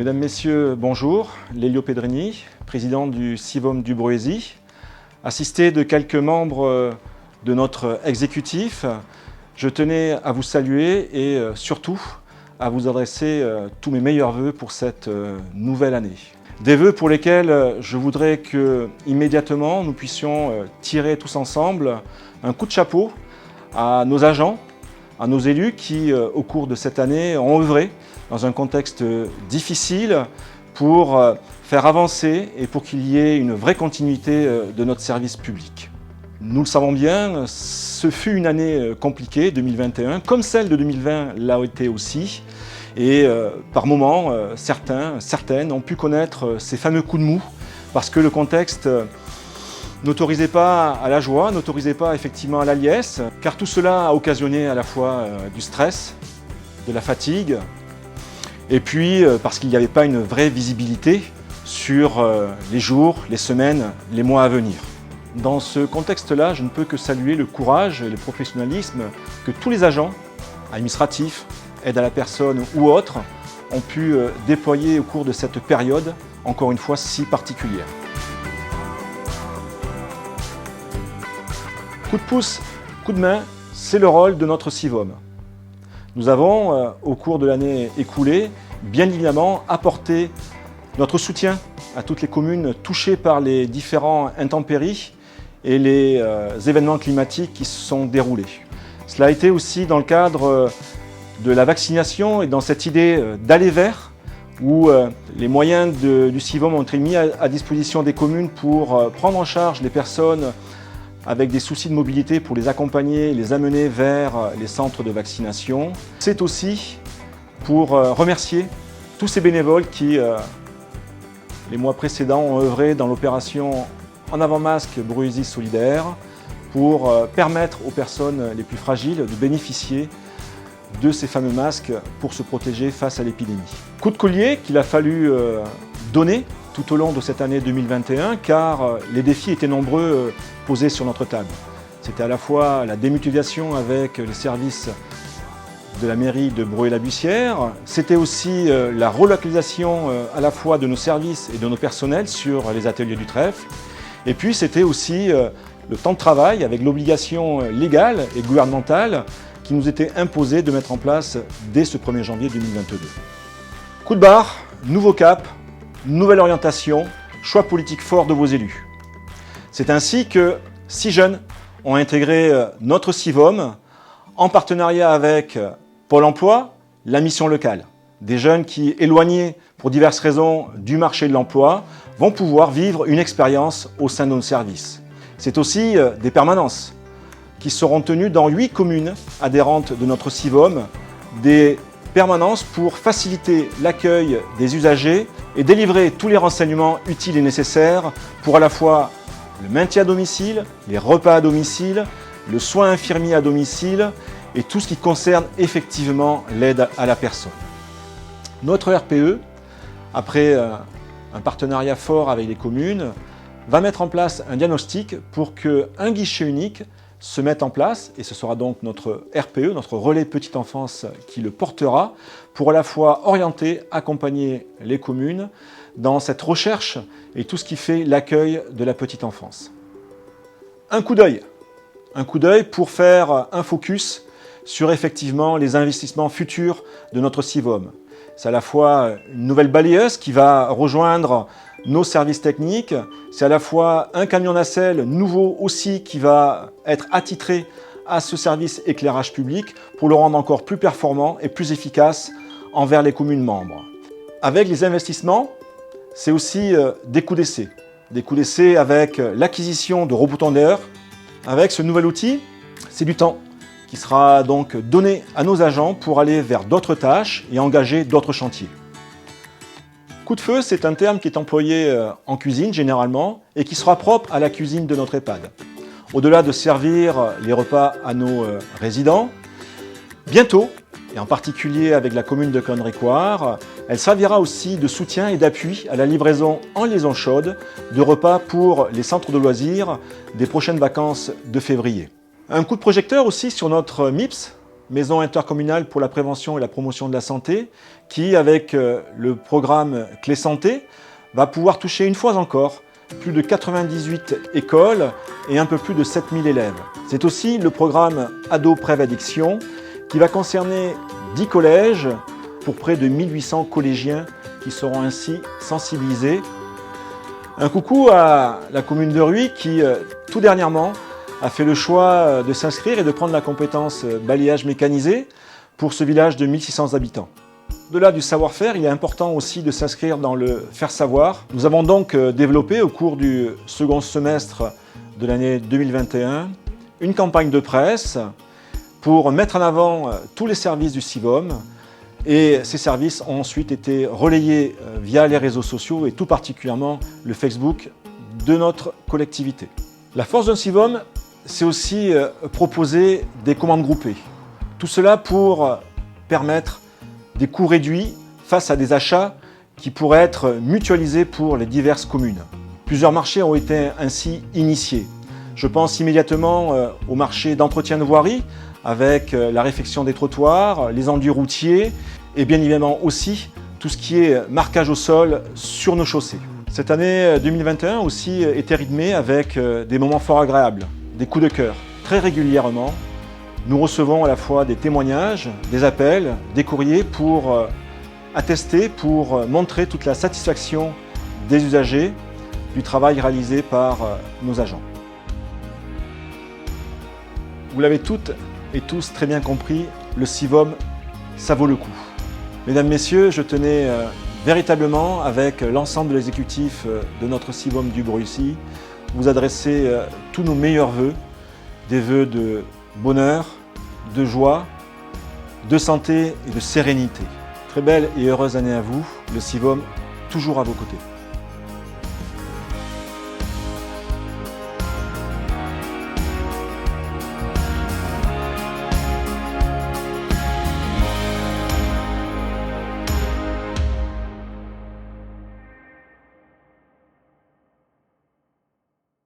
Mesdames, Messieurs, bonjour. Lélio Pedrini, président du CIVOM du Bruésy. Assisté de quelques membres de notre exécutif, je tenais à vous saluer et surtout à vous adresser tous mes meilleurs vœux pour cette nouvelle année. Des vœux pour lesquels je voudrais que, immédiatement, nous puissions tirer tous ensemble un coup de chapeau à nos agents, à nos élus qui, au cours de cette année, ont œuvré dans un contexte difficile pour faire avancer et pour qu'il y ait une vraie continuité de notre service public. Nous le savons bien, ce fut une année compliquée, 2021, comme celle de 2020 l'a été aussi. Et par moments, certaines ont pu connaître ces fameux coups de mou parce que le contexte n'autorisait pas à la joie, n'autorisait pas effectivement à la liesse, car tout cela a occasionné à la fois du stress, de la fatigue, et puis parce qu'il n'y avait pas une vraie visibilité sur les jours, les semaines, les mois à venir. Dans ce contexte-là, je ne peux que saluer le courage et le professionnalisme que tous les agents administratifs, aide à la personne ou autres, ont pu déployer au cours de cette période, encore une fois si particulière. Coup de pouce, coup de main, c'est le rôle de notre CIVOM. Nous avons, au cours de l'année écoulée, bien évidemment apporté notre soutien à toutes les communes touchées par les différents intempéries et les événements climatiques qui se sont déroulés. Cela a été aussi dans le cadre de la vaccination et dans cette idée d'aller vers, où les moyens du CIVOM ont été mis à disposition des communes pour prendre en charge les personnes avec des soucis de mobilité, pour les accompagner, les amener vers les centres de vaccination. C'est aussi pour remercier tous ces bénévoles qui, les mois précédents, ont œuvré dans l'opération En avant masque Bruésy solidaire pour permettre aux personnes les plus fragiles de bénéficier de ces fameux masques pour se protéger face à l'épidémie. Coup de collier qu'il a fallu donner tout au long de cette année 2021, car les défis étaient nombreux posés sur notre table. C'était à la fois la démutualisation avec les services de la mairie de Bruay-la-Bussière, c'était aussi la relocalisation à la fois de nos services et de nos personnels sur les ateliers du trèfle, et puis c'était aussi le temps de travail avec l'obligation légale et gouvernementale qui nous était imposée de mettre en place dès ce 1er janvier 2022. Coup de barre, nouveau cap, nouvelle orientation, choix politique fort de vos élus. C'est ainsi que 6 jeunes ont intégré notre CIVOM en partenariat avec Pôle emploi, la mission locale. Des jeunes qui, éloignés pour diverses raisons du marché de l'emploi, vont pouvoir vivre une expérience au sein de nos services. C'est aussi des permanences qui seront tenues dans 8 communes adhérentes de notre CIVOM, des permanences pour faciliter l'accueil des usagers et délivrer tous les renseignements utiles et nécessaires pour à la fois le maintien à domicile, les repas à domicile, le soin infirmier à domicile et tout ce qui concerne effectivement l'aide à la personne. Notre RPE, après un partenariat fort avec les communes, va mettre en place un diagnostic pour qu'un guichet unique se mette en place, et ce sera donc notre RPE, notre relais petite enfance qui le portera, pour à la fois orienter, accompagner les communes dans cette recherche et tout ce qui fait l'accueil de la petite enfance. Un coup d'œil pour faire un focus sur effectivement les investissements futurs de notre CIVOM. C'est à la fois une nouvelle balayeuse qui va rejoindre nos services techniques, c'est à la fois un camion nacelle nouveau aussi qui va être attitré à ce service éclairage public pour le rendre encore plus performant et plus efficace envers les communes membres. Avec les investissements, c'est aussi des coups d'essai. Des coups d'essai avec l'acquisition de robots tondeurs. Avec ce nouvel outil, c'est du temps qui sera donc donné à nos agents pour aller vers d'autres tâches et engager d'autres chantiers. Coup de feu, c'est un terme qui est employé en cuisine généralement et qui sera propre à la cuisine de notre EHPAD. Au-delà de servir les repas à nos résidents, bientôt, et en particulier avec la commune de Connery-Coire, elle servira aussi de soutien et d'appui à la livraison en liaison chaude de repas pour les centres de loisirs des prochaines vacances de février. Un coup de projecteur aussi sur notre MIPS, maison intercommunale pour la prévention et la promotion de la santé, qui, avec le programme Clé Santé, va pouvoir toucher une fois encore plus de 98 écoles et un peu plus de 7000 élèves. C'est aussi le programme Ado Prève Addiction, qui va concerner 10 collèges pour près de 1800 collégiens qui seront ainsi sensibilisés. Un coucou à la commune de Ruy qui, tout dernièrement, a fait le choix de s'inscrire et de prendre la compétence balayage mécanisé pour ce village de 1600 habitants. Au-delà du savoir-faire, il est important aussi de s'inscrire dans le faire-savoir. Nous avons donc développé au cours du second semestre de l'année 2021 une campagne de presse pour mettre en avant tous les services du CIVOM. Et ces services ont ensuite été relayés via les réseaux sociaux et tout particulièrement le Facebook de notre collectivité. La force d'un CIVOM, c'est aussi proposer des commandes groupées. Tout cela pour permettre des coûts réduits face à des achats qui pourraient être mutualisés pour les diverses communes. Plusieurs marchés ont été ainsi initiés. Je pense immédiatement au marché d'entretien de voirie avec la réfection des trottoirs, les enduits routiers et bien évidemment aussi tout ce qui est marquage au sol sur nos chaussées. Cette année 2021 aussi était rythmée avec des moments fort agréables, des coups de cœur. Très régulièrement, nous recevons à la fois des témoignages, des appels, des courriers pour attester, pour montrer toute la satisfaction des usagers du travail réalisé par nos agents. Vous l'avez toutes et tous très bien compris, le CIVOM, ça vaut le coup. Mesdames, Messieurs, je tenais véritablement, avec l'ensemble de l'exécutif de notre CIVOM du Brussy, vous adresser tous nos meilleurs vœux, des vœux de bonheur, de joie, de santé et de sérénité. Très belle et heureuse année à vous, le CIVOM toujours à vos côtés.